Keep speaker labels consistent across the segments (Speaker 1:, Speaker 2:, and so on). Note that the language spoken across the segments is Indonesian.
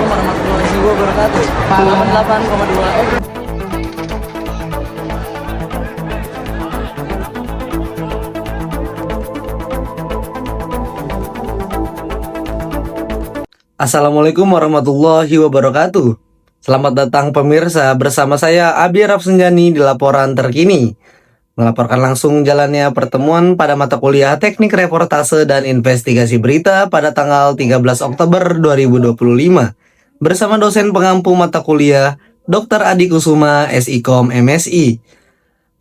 Speaker 1: Assalamualaikum warahmatullahi wabarakatuh. 88,2 FM.
Speaker 2: Assalamualaikum warahmatullahi wabarakatuh. Selamat datang pemirsa, bersama saya Abi Rapsenjani di laporan terkini. Melaporkan langsung jalannya pertemuan pada mata kuliah Teknik Reportase dan Investigasi Berita pada tanggal 13 Oktober 2025 bersama dosen pengampu mata kuliah Dr. Adi Kusuma, SIKOM MSI.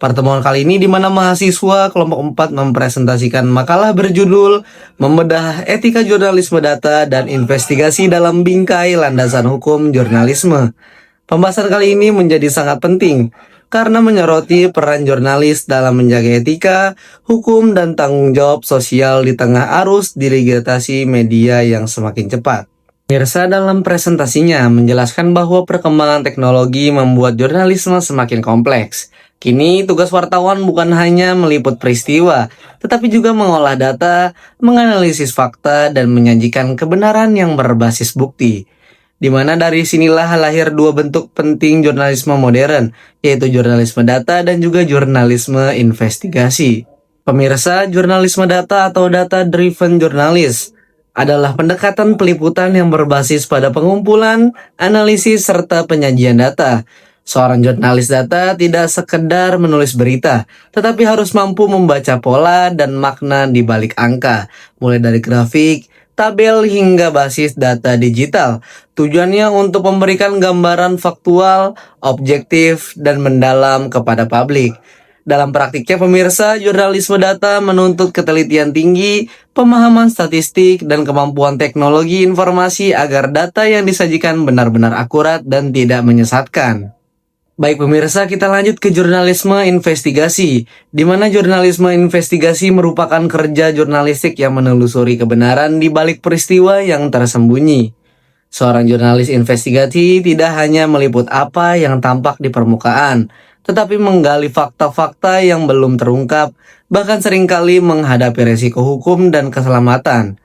Speaker 2: Pertemuan kali ini di mana mahasiswa kelompok 4 mempresentasikan makalah berjudul Membedah Etika Jurnalisme Data dan Investigasi dalam Bingkai Landasan Hukum Jurnalisme. Pembahasan kali ini menjadi sangat penting karena menyoroti peran jurnalis dalam menjaga etika, hukum, dan tanggung jawab sosial di tengah arus digitalisasi media yang semakin cepat. Mirsa dalam presentasinya menjelaskan bahwa perkembangan teknologi membuat jurnalisme semakin kompleks. Kini tugas wartawan bukan hanya meliput peristiwa, tetapi juga mengolah data, menganalisis fakta, dan menyajikan kebenaran yang berbasis bukti. Di mana dari sinilah lahir dua bentuk penting jurnalisme modern, yaitu jurnalisme data dan juga jurnalisme investigasi. Pemirsa, jurnalisme data atau data-driven journalist adalah pendekatan peliputan yang berbasis pada pengumpulan, analisis, serta penyajian data. Seorang jurnalis data tidak sekedar menulis berita, tetapi harus mampu membaca pola dan makna di balik angka, mulai dari grafik, tabel, hingga basis data digital. Tujuannya untuk memberikan gambaran faktual, objektif, dan mendalam kepada publik. Dalam praktiknya pemirsa, jurnalisme data menuntut ketelitian tinggi, pemahaman statistik, dan kemampuan teknologi informasi agar data yang disajikan benar-benar akurat dan tidak menyesatkan. Baik pemirsa, kita lanjut ke jurnalisme investigasi, di mana jurnalisme investigasi merupakan kerja jurnalistik yang menelusuri kebenaran di balik peristiwa yang tersembunyi. Seorang jurnalis investigasi tidak hanya meliput apa yang tampak di permukaan, tetapi menggali fakta-fakta yang belum terungkap, bahkan seringkali menghadapi resiko hukum dan keselamatan.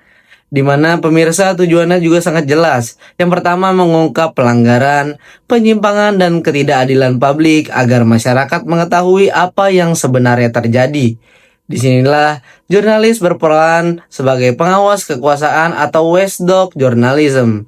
Speaker 2: Di mana pemirsa tujuannya juga sangat jelas. Yang pertama, mengungkap pelanggaran, penyimpangan, dan ketidakadilan publik agar masyarakat mengetahui apa yang sebenarnya terjadi. Disinilah jurnalis berperan sebagai pengawas kekuasaan atau watchdog journalism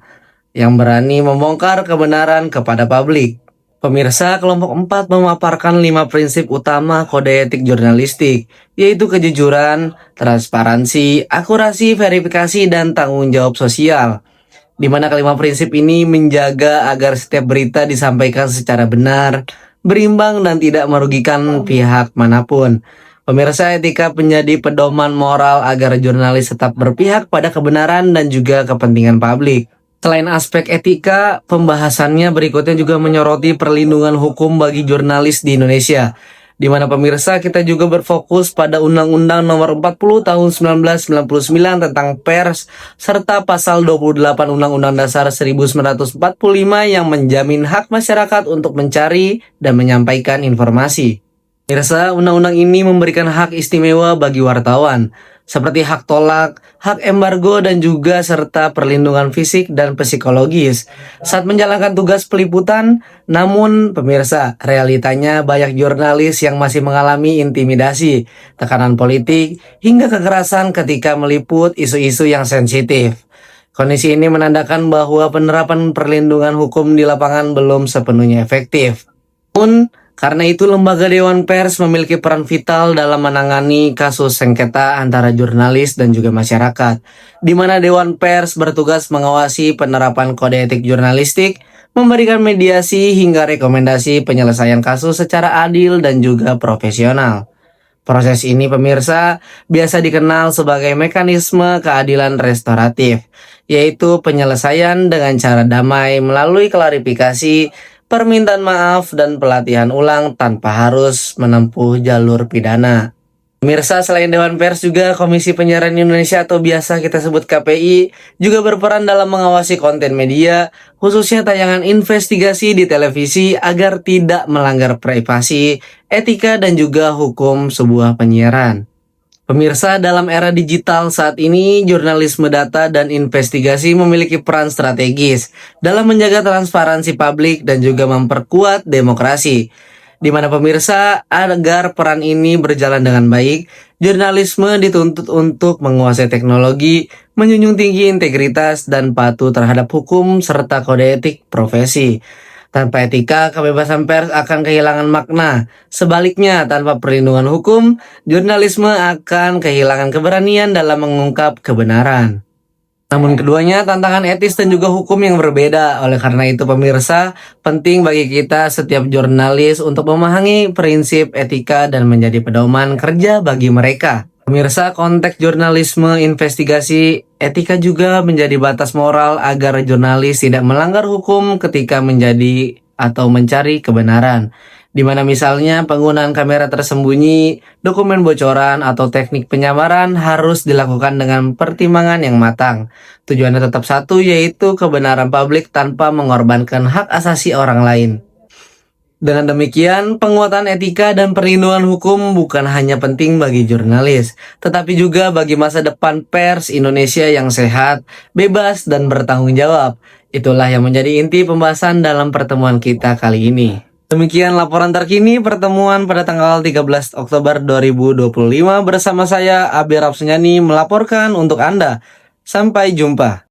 Speaker 2: yang berani membongkar kebenaran kepada publik. Pemirsa, kelompok 4 memaparkan 5 prinsip utama kode etik jurnalistik, yaitu kejujuran, transparansi, akurasi, verifikasi, dan tanggung jawab sosial. Di mana kelima prinsip ini menjaga agar setiap berita disampaikan secara benar, berimbang, dan tidak merugikan pihak manapun. Pemirsa, etika menjadi pedoman moral agar jurnalis tetap berpihak pada kebenaran dan juga kepentingan publik. Selain aspek etika, pembahasannya berikutnya juga menyoroti perlindungan hukum bagi jurnalis di Indonesia. Di mana pemirsa, kita juga berfokus pada Undang-Undang Nomor 40 Tahun 1999 tentang pers serta Pasal 28 Undang-Undang Dasar 1945 yang menjamin hak masyarakat untuk mencari dan menyampaikan informasi. Pemirsa, undang-undang ini memberikan hak istimewa bagi wartawan, seperti hak tolak, hak embargo, dan juga serta perlindungan fisik dan psikologis saat menjalankan tugas peliputan. Namun pemirsa, realitanya banyak jurnalis yang masih mengalami intimidasi, tekanan politik, hingga kekerasan ketika meliput isu-isu yang sensitif. Kondisi ini menandakan bahwa penerapan perlindungan hukum di lapangan belum sepenuhnya efektif. Karena itu, lembaga Dewan Pers memiliki peran vital dalam menangani kasus sengketa antara jurnalis dan juga masyarakat, di mana Dewan Pers bertugas mengawasi penerapan kode etik jurnalistik, memberikan mediasi hingga rekomendasi penyelesaian kasus secara adil dan juga profesional. Proses ini pemirsa biasa dikenal sebagai mekanisme keadilan restoratif, yaitu penyelesaian dengan cara damai melalui klarifikasi, permintaan maaf, dan pelatihan ulang tanpa harus menempuh jalur pidana. Pemirsa, selain Dewan Pers juga Komisi Penyiaran Indonesia atau biasa kita sebut KPI juga berperan dalam mengawasi konten media, khususnya tayangan investigasi di televisi agar tidak melanggar privasi, etika, dan juga hukum sebuah penyiaran. Pemirsa, dalam era digital saat ini, jurnalisme data dan investigasi memiliki peran strategis dalam menjaga transparansi publik dan juga memperkuat demokrasi. Di mana pemirsa, agar peran ini berjalan dengan baik, jurnalisme dituntut untuk menguasai teknologi, menjunjung tinggi integritas dan patuh terhadap hukum serta kode etik profesi. Tanpa etika, kebebasan pers akan kehilangan makna. Sebaliknya, tanpa perlindungan hukum, jurnalisme akan kehilangan keberanian dalam mengungkap kebenaran. Namun keduanya tantangan etis dan juga hukum yang berbeda. Oleh karena itu pemirsa, penting bagi kita setiap jurnalis untuk memahami prinsip etika dan menjadi pedoman kerja bagi mereka. Pemirsa, konteks jurnalisme investigasi etika juga menjadi batas moral agar jurnalis tidak melanggar hukum ketika menjadi atau mencari kebenaran. Di mana misalnya penggunaan kamera tersembunyi, dokumen bocoran, atau teknik penyamaran harus dilakukan dengan pertimbangan yang matang. Tujuannya tetap satu, yaitu kebenaran publik tanpa mengorbankan hak asasi orang lain. Dengan demikian, penguatan etika dan perlindungan hukum bukan hanya penting bagi jurnalis, tetapi juga bagi masa depan pers Indonesia yang sehat, bebas, dan bertanggung jawab. Itulah yang menjadi inti pembahasan dalam pertemuan kita kali ini. Demikian laporan terkini pertemuan pada tanggal 13 Oktober 2025 bersama saya, Abi Rapsunyani, melaporkan untuk Anda. Sampai jumpa.